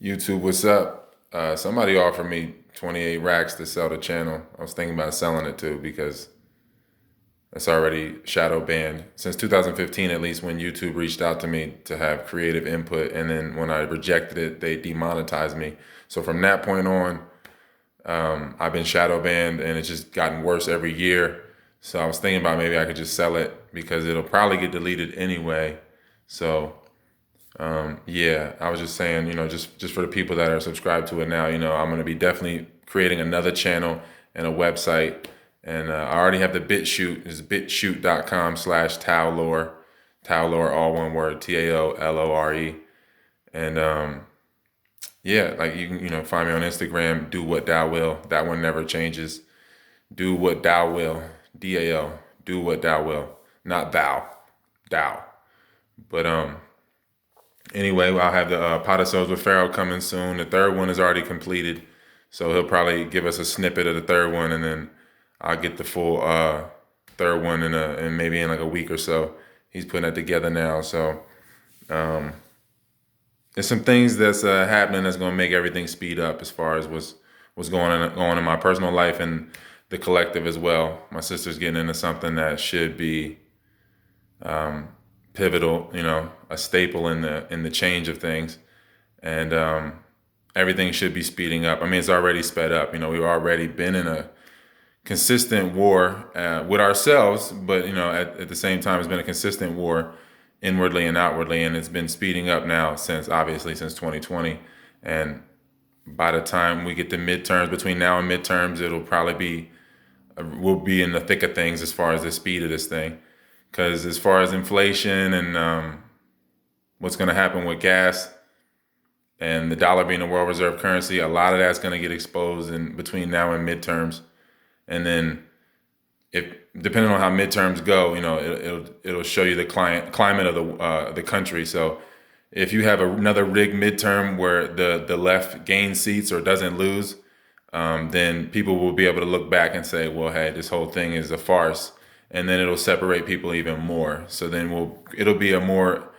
YouTube, what's up? Somebody offered me 28 racks to sell the channel. I was thinking about selling it too because it's already shadow banned since 2015, at least when YouTube reached out to me to have creative input. And then when I rejected it, they demonetized me. So from that point on, I've been shadow banned and it's just gotten worse every year. So I was thinking about maybe I could just sell it because it'll probably get deleted anyway. So yeah, I was just saying, just for the people that are subscribed to it now, I'm going to be definitely creating another channel and a website. And I already have the BitChute. It's bitshoot.com/Taolore. Taolore, all one word, Taolore. And yeah, like you can, find me on Instagram, do what thou will. That one never changes. Do what thou will. DAO. Do what thou will. Not thou. Thou. But anyway, I'll have the Pot of Souls with Pharaoh coming soon. The third one is already completed. So he'll probably give us a snippet of the third one, and then I'll get the full third one in maybe in like a week or so. He's putting that together now. So there's some things that's happening that's going to make everything speed up as far as what's going on in my personal life and the collective as well. My sister's getting into something that should be pivotal, a staple in the change of things, and everything should be speeding up. I mean, it's already sped up. We've already been in a consistent war with ourselves, but at the same time, it's been a consistent war inwardly and outwardly, and it's been speeding up now since 2020. And by the time we get to midterms, between now and midterms, it'll probably be we'll be in the thick of things as far as the speed of this thing. Because as far as inflation and what's going to happen with gas and the dollar being the world reserve currency, a lot of that's going to get exposed in between now and midterms. And then, if depending on how midterms go, it'll show you the climate of the country. So if you have another rigged midterm where the left gains seats or doesn't lose, then people will be able to look back and say, well, hey, this whole thing is a farce. And then it'll separate people even more. So then it'll be a more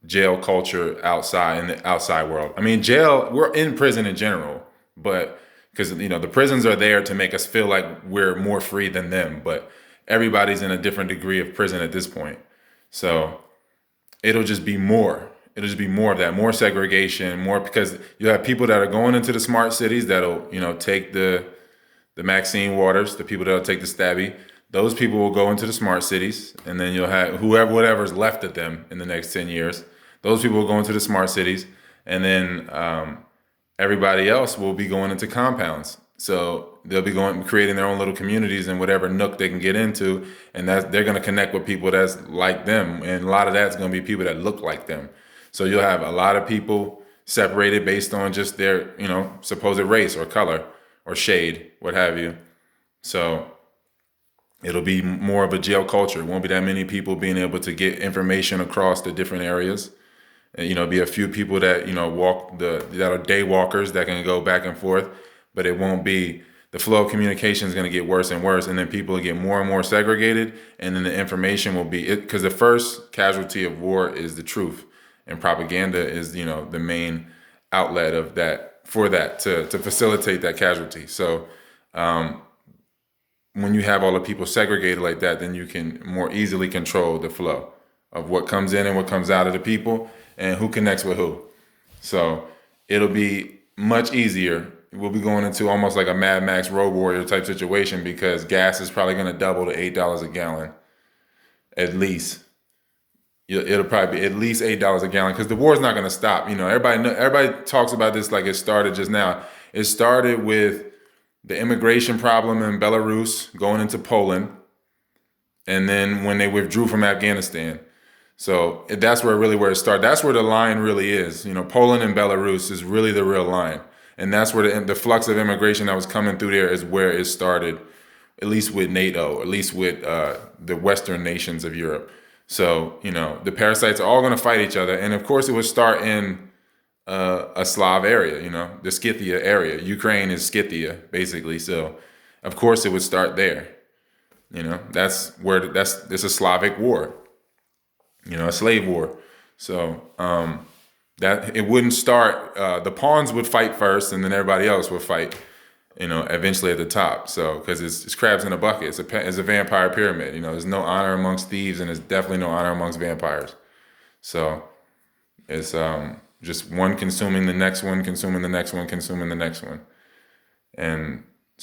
jail culture outside in the outside world. I mean, we're in prison in general, but because the prisons are there to make us feel like we're more free than them. But everybody's in a different degree of prison at this point. So it'll just be more. It'll just be more of that, more segregation, more because you have people that are going into the smart cities that'll take the Maxine Waters, the people that'll take the Stabby. Those people will go into the smart cities, and then you'll have whatever's left of them in the next 10 years. Those people will go into the smart cities, and then everybody else will be going into compounds. So they'll be creating their own little communities in whatever nook they can get into, and they're going to connect with people that's like them, and a lot of that's going to be people that look like them. So you'll have a lot of people separated based on just their supposed race or color or shade, what have you. So it'll be more of a jail culture. It won't be that many people being able to get information across the different areas. And, be a few people that, that are day walkers that can go back and forth, but it won't be, the flow of communication is going to get worse and worse. And then people will get more and more segregated. And then the information will be, because the first casualty of war is the truth. And propaganda is, the main outlet of that, to facilitate that casualty. So, when you have all the people segregated like that, then you can more easily control the flow of what comes in and what comes out of the people and who connects with who. So it'll be much easier. We'll be going into almost like a Mad Max Road Warrior type situation because gas is probably going to double to $8 a gallon, at least. It'll probably be at least $8 a gallon because the war is not going to stop. Everybody talks about this like it started just now. It started with the immigration problem in Belarus going into Poland, and then when they withdrew from Afghanistan. So that's where it started. That's where the line really is. Poland and Belarus is really the real line. And that's where the flux of immigration that was coming through there is where it started, at least with NATO, at least with the Western nations of Europe. So, the parasites are all going to fight each other. And of course, it would start in a Slav area, the Scythia area. Ukraine is Scythia, basically. So, of course, it would start there. It's a Slavic war, a slave war. So that it wouldn't start. The pawns would fight first, and then everybody else would fight. Eventually at the top. So because it's crabs in a bucket. It's a vampire pyramid. There's no honor amongst thieves, and there's definitely no honor amongst vampires. So it's just one consuming the next one, consuming the next one, consuming the next one, and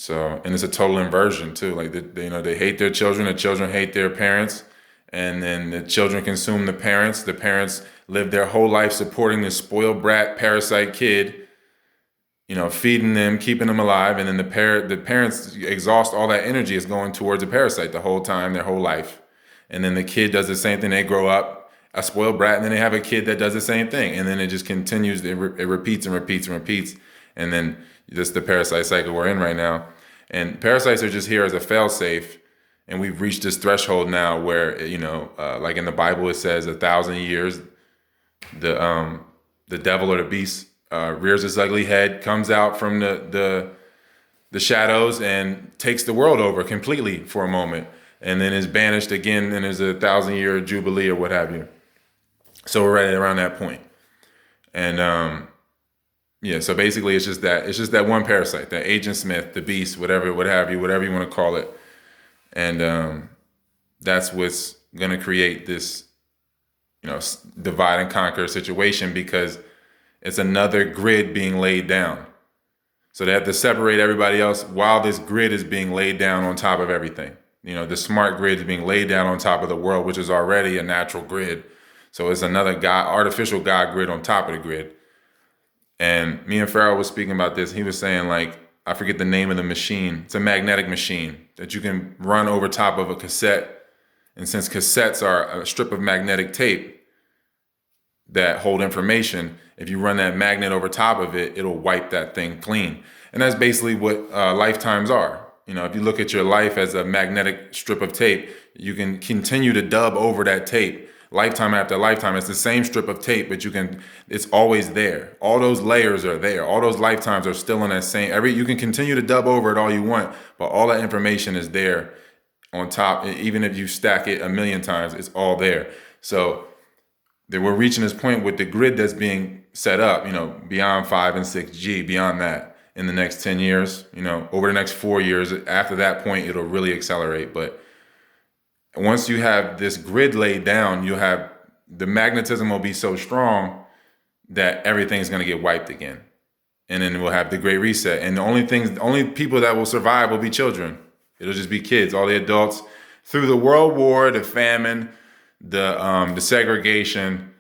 and it's a total inversion too. Like they hate their children, the children hate their parents, and then the children consume the parents. The parents live their whole life supporting this spoiled brat parasite kid, feeding them, keeping them alive, and then the parents exhaust all that energy is going towards the parasite the whole time, their whole life, and then the kid does the same thing. They grow up a spoiled brat, and then they have a kid that does the same thing, and then it just continues. It repeats and repeats and repeats, and then just the parasite cycle we're in right now. And parasites are just here as a fail-safe, and we've reached this threshold now where like in the Bible it says 1,000 years, the devil or the beast rears his ugly head, comes out from the shadows and takes the world over completely for a moment, and then is banished again, and there's a 1,000-year jubilee or what have you. So we're right around that point. And so basically it's just that one parasite, that Agent Smith, the beast, whatever you want to call it. And that's what's going to create this divide and conquer situation, because it's another grid being laid down. So they have to separate everybody else while this grid is being laid down on top of everything. The smart grid is being laid down on top of the world, which is already a natural grid. So it's another artificial God grid on top of the grid. And me and Pharaoh was speaking about this. He was saying, like, I forget the name of the machine. It's a magnetic machine that you can run over top of a cassette. And since cassettes are a strip of magnetic tape that hold information, if you run that magnet over top of it, it'll wipe that thing clean. And that's basically what lifetimes are. If you look at your life as a magnetic strip of tape, you can continue to dub over that tape lifetime after lifetime. It's the same strip of tape, but it's always there. All those layers are there. All those lifetimes are still in that same, you can continue to dub over it all you want, but all that information is there on top. Even if you stack it 1,000,000 times, it's all there. So we're reaching this point with the grid that's being set up, beyond 5 and 6G, beyond that. In the next 10 years, over the next 4 years, after that point, it'll really accelerate. But once you have this grid laid down, you'll have the magnetism will be so strong that everything's going to get wiped again. And then we'll have the Great Reset. And the only people that will survive will be children. It'll just be kids. All the adults, through the World War, the famine, the segregation,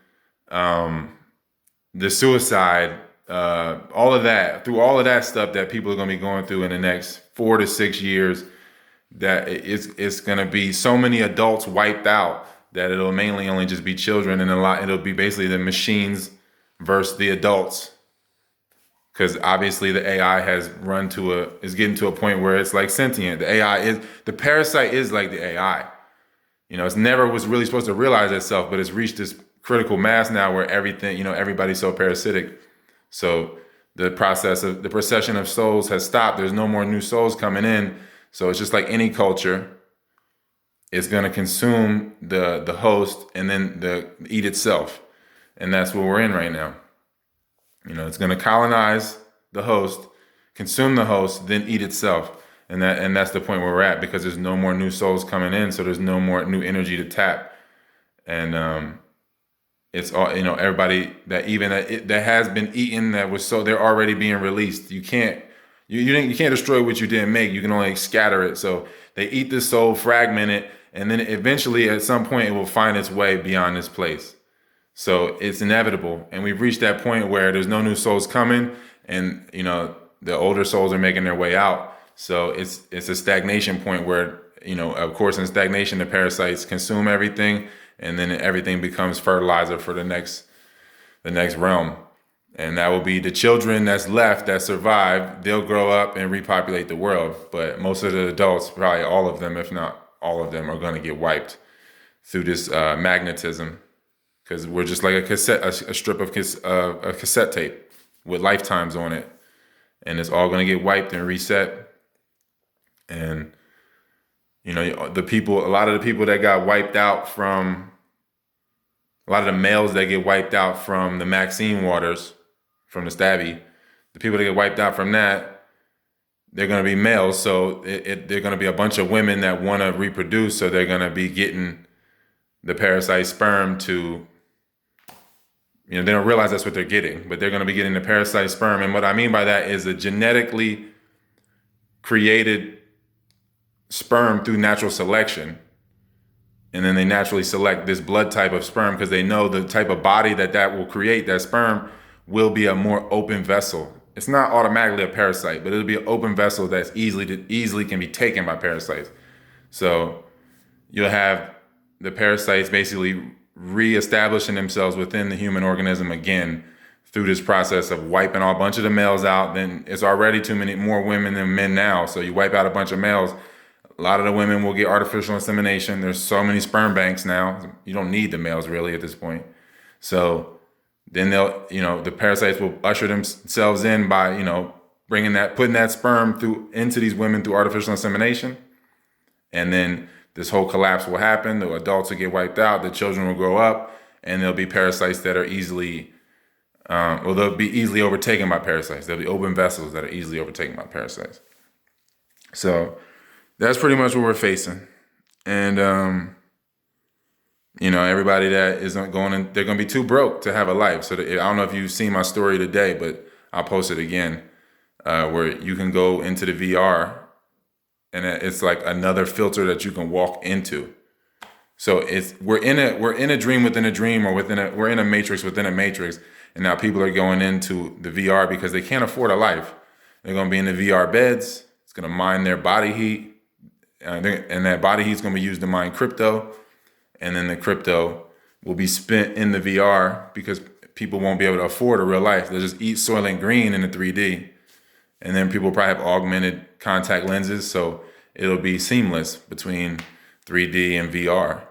the suicide, all of that, through all of that stuff that people are going to be going through in the next 4 to 6 years, that it's going to be so many adults wiped out that it'll mainly only just be children, and it'll be basically the machines versus the adults. Because obviously the AI is getting to a point where it's like sentient. The parasite is like the AI. It's never was really supposed to realize itself, but it's reached this critical mass now where everybody's so parasitic. So the procession of souls has stopped. There's no more new souls coming in. So it's just like any culture. It's going to consume the host and then eat itself. And that's what we're in right now. It's going to colonize the host, consume the host, then eat itself. And that's the point where we're at, because there's no more new souls coming in. So there's no more new energy to tap. And it's all, everybody that has been eaten, they're already being released. You can't destroy what you didn't make. You can only scatter it. So they eat the soul, fragment it, and then eventually at some point it will find its way beyond this place. So it's inevitable. And we've reached that point where there's no new souls coming, and the older souls are making their way out. So it's a stagnation point where, of course, in stagnation, the parasites consume everything, and then everything becomes fertilizer for the next realm. And that will be the children that's left that survive. They'll grow up and repopulate the world. But most of the adults, probably all of them, if not all of them, are going to get wiped through this magnetism. Because we're just like a strip of a cassette tape with lifetimes on it. And it's all going to get wiped and reset. And, a lot of the people that got wiped out from A lot of the males that get wiped out from the Maxine waters, from the Stabby, the people that get wiped out from that, they're going to be males. So they're going to be a bunch of women that want to reproduce. So they're going to be getting the parasite sperm to, they don't realize that's what they're getting, but they're going to be getting the parasite sperm. And what I mean by that is a genetically created sperm through natural selection. And then they naturally select this blood type of sperm because they know the type of body that will create, that sperm will be a more open vessel. It's not automatically a parasite, but it'll be an open vessel that's easily can be taken by parasites. So you'll have the parasites basically reestablishing themselves within the human organism again through this process of wiping a bunch of the males out. Then it's already too many more women than men now. So you wipe out a bunch of males. A lot of the women will get artificial insemination. There's so many sperm banks now. You don't need the males really at this point. So then the parasites will usher themselves in by, putting that sperm into these women through artificial insemination. And then this whole collapse will happen. The adults will get wiped out. The children will grow up, and there'll be parasites that are they'll be easily overtaken by parasites. There'll be open vessels that are easily overtaken by parasites. So that's pretty much what we're facing. And, everybody that isn't they're going to be too broke to have a life. So I don't know if you've seen my story today, but I'll post it again, where you can go into the VR and it's like another filter that you can walk into. So we're in a dream within a dream, or we're in a matrix within a matrix. And now people are going into the VR because they can't afford a life. They're going to be in the VR beds. It's going to mine their body heat. And that body heat is going to be used to mine crypto. And then the crypto will be spent in the VR because people won't be able to afford a real life. They'll just eat Soylent Green in the 3D. And then people probably have augmented contact lenses. So it'll be seamless between 3D and VR.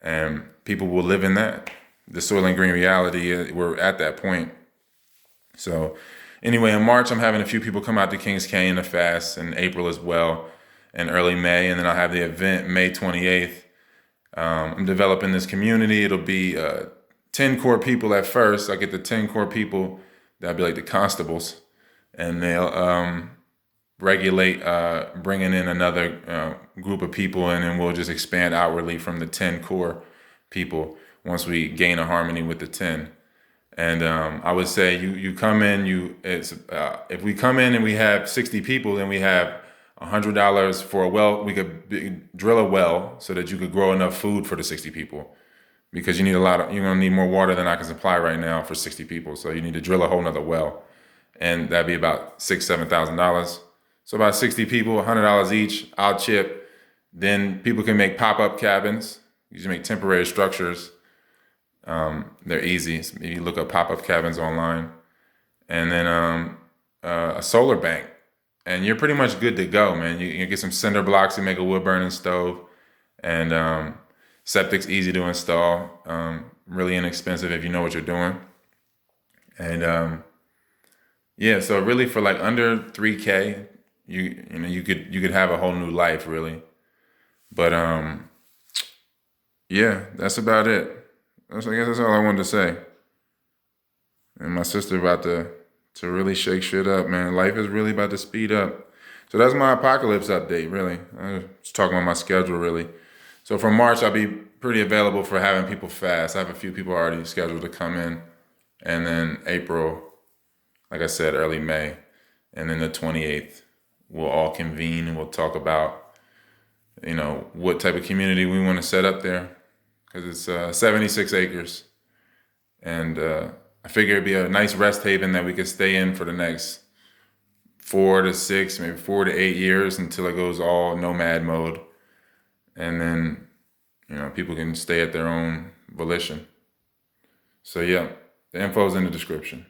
And people will live in that. The Soylent Green reality, we're at that point. So anyway, in March, I'm having a few people come out to Kings Canyon to fast, in April as well, and early May. And then I'll have the event May 28th. I'm developing this community. It'll be 10 core people at first. I get the 10 core people. That'll be like the constables. And they'll regulate bringing in another group of people. And then we'll just expand outwardly from the 10 core people once we gain a harmony with the 10. And I would say you come in, if we come in and we have 60 people, then we have $100 for a well. We could drill a well so that you could grow enough food for the 60 people, because you're gonna need more water than I can supply right now for 60 people. So you need to drill a whole nother well, and that'd be about $7,000. So about 60 people, $100 each. I'll chip. Then people can make pop-up cabins. You just make temporary structures. They're easy. So you look up pop-up cabins online, and then a solar bank. And you're pretty much good to go, man. You get some cinder blocks to make a wood burning stove, and septic's easy to install, really inexpensive if you know what you're doing. And so really for like under 3K, you could have a whole new life, really. But that's about it. I guess that's all I wanted to say. And my sister about to really shake shit up, man. Life is really about to speed up. So that's my apocalypse update, really. I was talking about my schedule, really. So from March, I'll be pretty available for having people fast. I have a few people already scheduled to come in. And then April, like I said, early May. And then the 28th, we'll all convene and we'll talk about, what type of community we want to set up there. Because it's 76 acres. And I figure it'd be a nice rest haven that we could stay in for the next 4 to 6, maybe 4 to 8 years until it goes all nomad mode. And then, people can stay at their own volition. So yeah, the info's in the description.